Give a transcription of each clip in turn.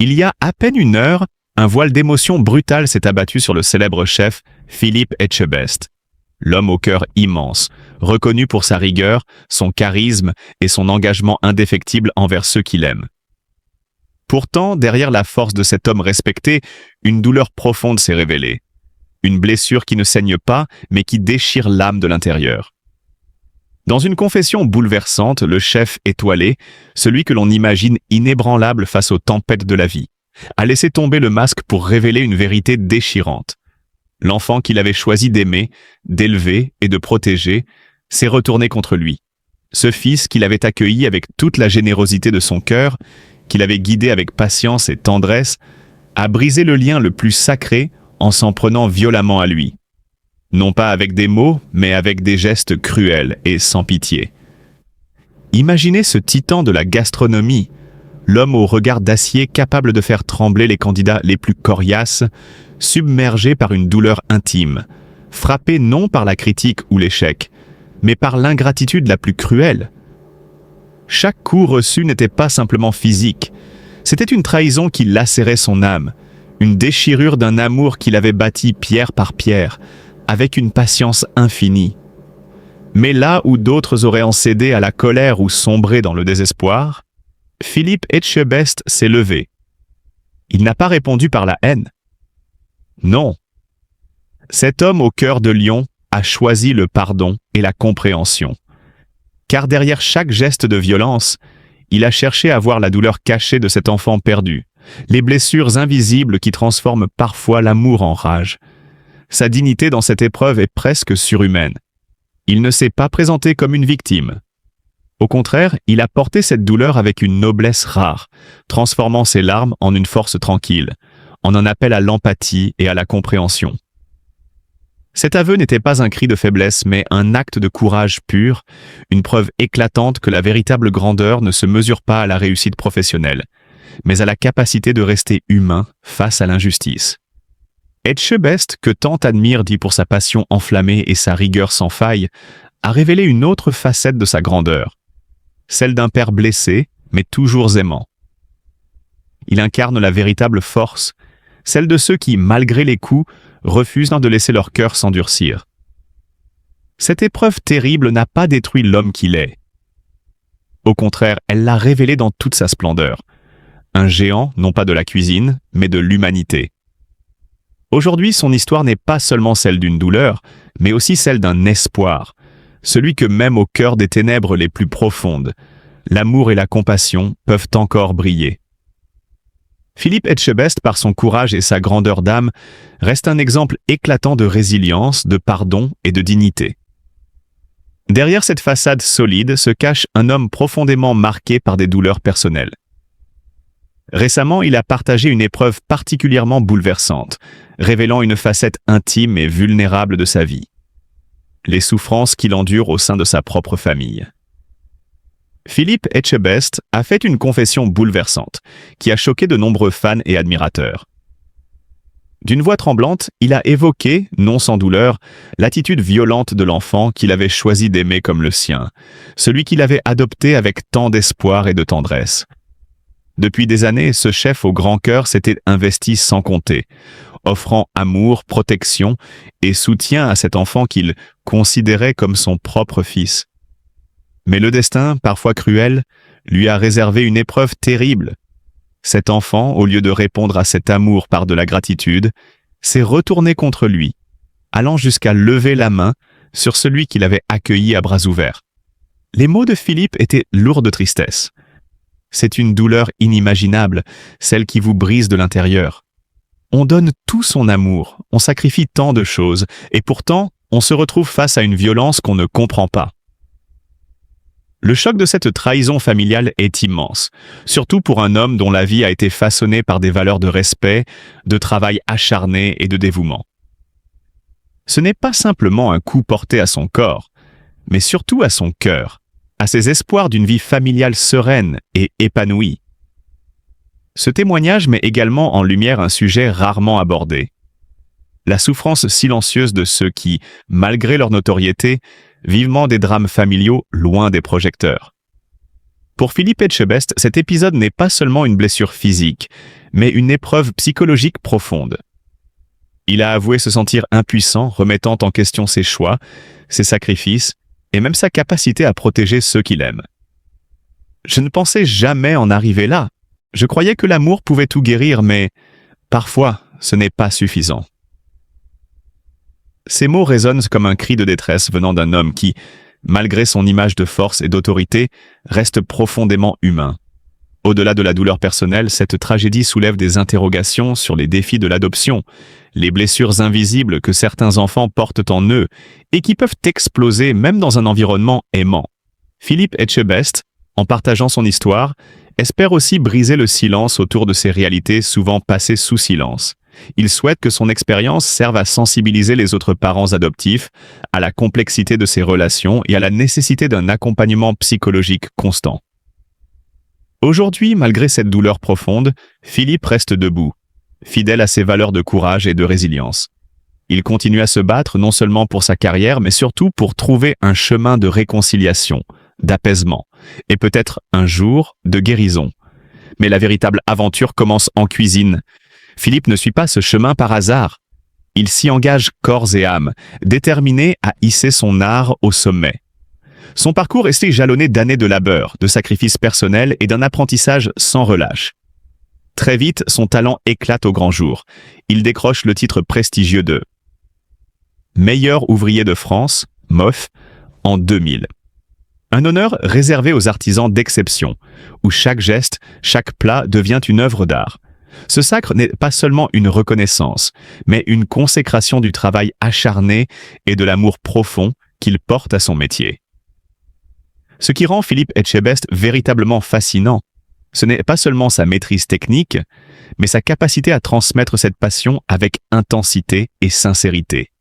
Il y a à peine une heure, un voile d'émotion brutale s'est abattu sur le célèbre chef Philippe Etchebest. L'homme au cœur immense, reconnu pour sa rigueur, son charisme et son engagement indéfectible envers ceux qu'il aime. Pourtant, derrière la force de cet homme respecté, une douleur profonde s'est révélée. Une blessure qui ne saigne pas, mais qui déchire l'âme de l'intérieur. Dans une confession bouleversante, le chef étoilé, celui que l'on imagine inébranlable face aux tempêtes de la vie, a laissé tomber le masque pour révéler une vérité déchirante. L'enfant qu'il avait choisi d'aimer, d'élever et de protéger s'est retourné contre lui. Ce fils qu'il avait accueilli avec toute la générosité de son cœur, qu'il avait guidé avec patience et tendresse, a brisé le lien le plus sacré en s'en prenant violemment à lui. Non pas avec des mots, mais avec des gestes cruels et sans pitié. Imaginez ce titan de la gastronomie, l'homme au regard d'acier capable de faire trembler les candidats les plus coriaces, submergé par une douleur intime, frappé non par la critique ou l'échec, mais par l'ingratitude la plus cruelle. Chaque coup reçu n'était pas simplement physique, c'était une trahison qui lacérait son âme, une déchirure d'un amour qu'il avait bâti pierre par pierre, avec une patience infinie. Mais là où d'autres auraient en cédé à la colère ou sombré dans le désespoir, Philippe Etchebest s'est levé. Il n'a pas répondu par la haine. Non. Cet homme au cœur de lion a choisi le pardon et la compréhension. Car derrière chaque geste de violence, il a cherché à voir la douleur cachée de cet enfant perdu, les blessures invisibles qui transforment parfois l'amour en rage. Sa dignité dans cette épreuve est presque surhumaine. Il ne s'est pas présenté comme une victime. Au contraire, il a porté cette douleur avec une noblesse rare, transformant ses larmes en une force tranquille, en un appel à l'empathie et à la compréhension. Cet aveu n'était pas un cri de faiblesse, mais un acte de courage pur, une preuve éclatante que la véritable grandeur ne se mesure pas à la réussite professionnelle, mais à la capacité de rester humain face à l'injustice. Etchebest, que tant admire dit pour sa passion enflammée et sa rigueur sans faille, a révélé une autre facette de sa grandeur, celle d'un père blessé, mais toujours aimant. Il incarne la véritable force, celle de ceux qui, malgré les coups, refusent de laisser leur cœur s'endurcir. Cette épreuve terrible n'a pas détruit l'homme qu'il est. Au contraire, elle l'a révélé dans toute sa splendeur. Un géant, non pas de la cuisine, mais de l'humanité. Aujourd'hui, son histoire n'est pas seulement celle d'une douleur, mais aussi celle d'un espoir, celui que même au cœur des ténèbres les plus profondes, l'amour et la compassion peuvent encore briller. Philippe Etchebest, par son courage et sa grandeur d'âme, reste un exemple éclatant de résilience, de pardon et de dignité. Derrière cette façade solide se cache un homme profondément marqué par des douleurs personnelles. Récemment, il a partagé une épreuve particulièrement bouleversante, révélant une facette intime et vulnérable de sa vie. Les souffrances qu'il endure au sein de sa propre famille. Philippe Etchebest a fait une confession bouleversante, qui a choqué de nombreux fans et admirateurs. D'une voix tremblante, il a évoqué, non sans douleur, l'attitude violente de l'enfant qu'il avait choisi d'aimer comme le sien, celui qu'il avait adopté avec tant d'espoir et de tendresse. Depuis des années, ce chef au grand cœur s'était investi sans compter, offrant amour, protection et soutien à cet enfant qu'il considérait comme son propre fils. Mais le destin, parfois cruel, lui a réservé une épreuve terrible. Cet enfant, au lieu de répondre à cet amour par de la gratitude, s'est retourné contre lui, allant jusqu'à lever la main sur celui qu'il avait accueilli à bras ouverts. Les mots de Philippe étaient lourds de tristesse. C'est une douleur inimaginable, celle qui vous brise de l'intérieur. On donne tout son amour, on sacrifie tant de choses, et pourtant, on se retrouve face à une violence qu'on ne comprend pas. Le choc de cette trahison familiale est immense, surtout pour un homme dont la vie a été façonnée par des valeurs de respect, de travail acharné et de dévouement. Ce n'est pas simplement un coup porté à son corps, mais surtout à son cœur, à ses espoirs d'une vie familiale sereine et épanouie. Ce témoignage met également en lumière un sujet rarement abordé. La souffrance silencieuse de ceux qui, malgré leur notoriété, vivent des drames familiaux loin des projecteurs. Pour Philippe Etchebest, cet épisode n'est pas seulement une blessure physique, mais une épreuve psychologique profonde. Il a avoué se sentir impuissant, remettant en question ses choix, ses sacrifices et même sa capacité à protéger ceux qu'il aime. « Je ne pensais jamais en arriver là. Je croyais que l'amour pouvait tout guérir, mais parfois, ce n'est pas suffisant. » Ces mots résonnent comme un cri de détresse venant d'un homme qui, malgré son image de force et d'autorité, reste profondément humain. Au-delà de la douleur personnelle, cette tragédie soulève des interrogations sur les défis de l'adoption, les blessures invisibles que certains enfants portent en eux et qui peuvent exploser même dans un environnement aimant. Philippe Etchebest, en partageant son histoire, espère aussi briser le silence autour de ces réalités souvent passées sous silence. Il souhaite que son expérience serve à sensibiliser les autres parents adoptifs à la complexité de ces relations et à la nécessité d'un accompagnement psychologique constant. Aujourd'hui, malgré cette douleur profonde, Philippe reste debout, fidèle à ses valeurs de courage et de résilience. Il continue à se battre non seulement pour sa carrière, mais surtout pour trouver un chemin de réconciliation, d'apaisement, et peut-être un jour de guérison. Mais la véritable aventure commence en cuisine. Philippe ne suit pas ce chemin par hasard. Il s'y engage corps et âme, déterminé à hisser son art au sommet. Son parcours est jalonné d'années de labeur, de sacrifices personnels et d'un apprentissage sans relâche. Très vite, son talent éclate au grand jour. Il décroche le titre prestigieux de meilleur ouvrier de France, MOF, en 2000. Un honneur réservé aux artisans d'exception, où chaque geste, chaque plat devient une œuvre d'art. Ce sacre n'est pas seulement une reconnaissance, mais une consécration du travail acharné et de l'amour profond qu'il porte à son métier. Ce qui rend Philippe Etchebest véritablement fascinant, ce n'est pas seulement sa maîtrise technique, mais sa capacité à transmettre cette passion avec intensité et sincérité.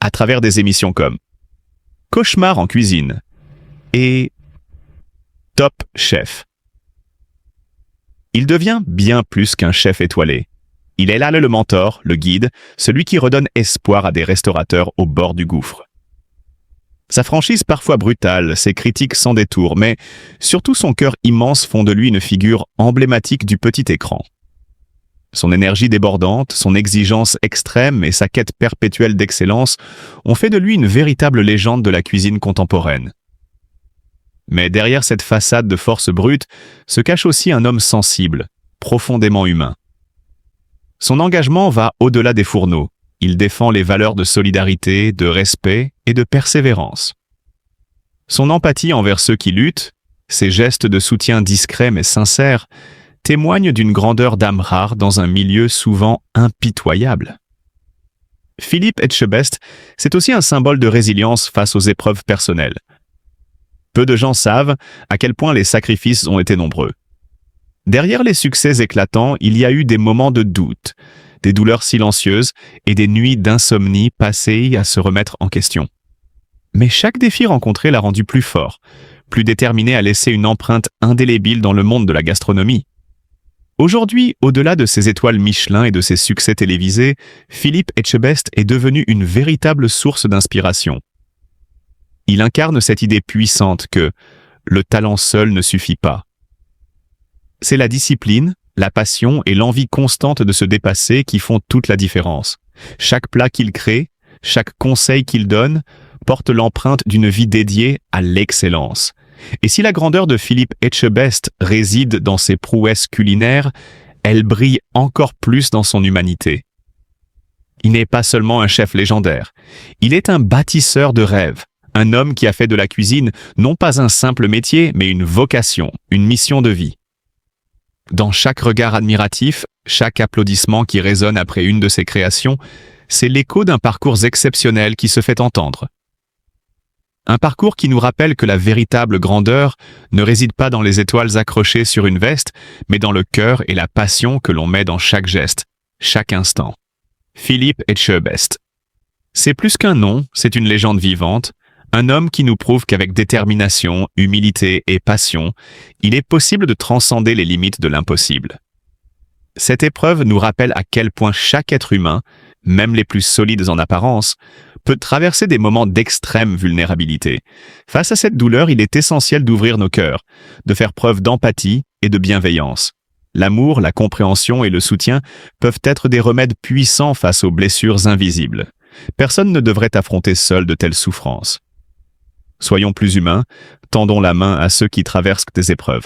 À travers des émissions comme Cauchemar en cuisine et Top Chef. Il devient bien plus qu'un chef étoilé. Il est là le mentor, le guide, celui qui redonne espoir à des restaurateurs au bord du gouffre. Sa franchise parfois brutale, ses critiques sans détour, mais surtout son cœur immense font de lui une figure emblématique du petit écran. Son énergie débordante, son exigence extrême et sa quête perpétuelle d'excellence ont fait de lui une véritable légende de la cuisine contemporaine. Mais derrière cette façade de force brute se cache aussi un homme sensible, profondément humain. Son engagement va au-delà des fourneaux. Il défend les valeurs de solidarité, de respect et de persévérance. Son empathie envers ceux qui luttent, ses gestes de soutien discrets mais sincères, témoignent d'une grandeur d'âme rare dans un milieu souvent impitoyable. Philippe Etchebest, c'est aussi un symbole de résilience face aux épreuves personnelles. Peu de gens savent à quel point les sacrifices ont été nombreux. Derrière les succès éclatants, il y a eu des moments de doute, des douleurs silencieuses et des nuits d'insomnie passées à se remettre en question. Mais chaque défi rencontré l'a rendu plus fort, plus déterminé à laisser une empreinte indélébile dans le monde de la gastronomie. Aujourd'hui, au-delà de ses étoiles Michelin et de ses succès télévisés, Philippe Etchebest est devenu une véritable source d'inspiration. Il incarne cette idée puissante que le talent seul ne suffit pas. C'est la discipline, la passion et l'envie constante de se dépasser qui font toute la différence. Chaque plat qu'il crée, chaque conseil qu'il donne, porte l'empreinte d'une vie dédiée à l'excellence. Et si la grandeur de Philippe Etchebest réside dans ses prouesses culinaires, elle brille encore plus dans son humanité. Il n'est pas seulement un chef légendaire, il est un bâtisseur de rêves, un homme qui a fait de la cuisine non pas un simple métier, mais une vocation, une mission de vie. Dans chaque regard admiratif, chaque applaudissement qui résonne après une de ses créations, c'est l'écho d'un parcours exceptionnel qui se fait entendre. Un parcours qui nous rappelle que la véritable grandeur ne réside pas dans les étoiles accrochées sur une veste, mais dans le cœur et la passion que l'on met dans chaque geste, chaque instant. Philippe Etchebest. C'est plus qu'un nom, c'est une légende vivante, un homme qui nous prouve qu'avec détermination, humilité et passion, il est possible de transcender les limites de l'impossible. Cette épreuve nous rappelle à quel point chaque être humain, même les plus solides en apparence, peut traverser des moments d'extrême vulnérabilité. Face à cette douleur, il est essentiel d'ouvrir nos cœurs, de faire preuve d'empathie et de bienveillance. L'amour, la compréhension et le soutien peuvent être des remèdes puissants face aux blessures invisibles. Personne ne devrait affronter seul de telles souffrances. Soyons plus humains, tendons la main à ceux qui traversent des épreuves.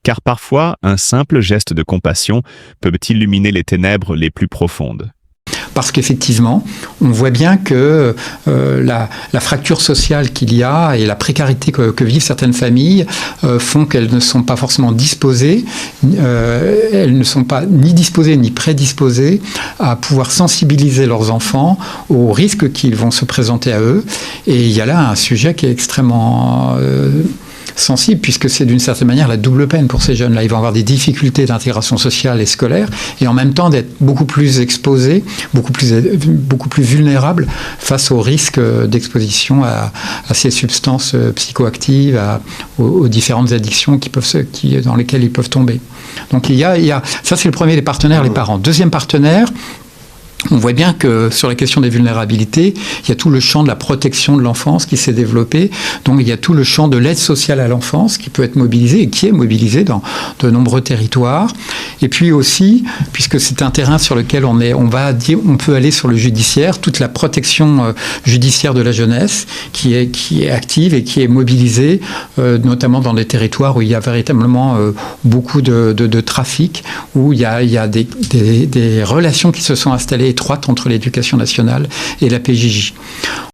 Car parfois, un simple geste de compassion peut illuminer les ténèbres les plus profondes. Parce qu'effectivement, on voit bien que la fracture sociale qu'il y a et la précarité que vivent certaines familles font qu'elles ne sont pas forcément disposées, elles ne sont pas ni disposées ni prédisposées à pouvoir sensibiliser leurs enfants aux risques qui vont se présenter à eux. Et il y a là un sujet qui est extrêmement sensible, puisque c'est d'une certaine manière la double peine pour ces jeunes-là. Ils vont avoir des difficultés d'intégration sociale et scolaire, et en même temps d'être beaucoup plus exposés, beaucoup plus vulnérables face au risque d'exposition à ces substances psychoactives, aux différentes addictions dans lesquelles ils peuvent tomber. Donc ça c'est le premier des partenaires, les parents. Deuxième partenaire, on voit bien que sur la question des vulnérabilités, il y a tout le champ de la protection de l'enfance qui s'est développé. Donc il y a tout le champ de l'aide sociale à l'enfance qui peut être mobilisé et qui est mobilisé dans de nombreux territoires. Et puis aussi, puisque c'est un terrain sur lequel on peut aller sur le judiciaire, toute la protection judiciaire de la jeunesse qui est active et qui est mobilisée, notamment dans des territoires où il y a véritablement beaucoup de trafic, où il y a des relations qui se sont installées étroites entre l'éducation nationale et la PJJ.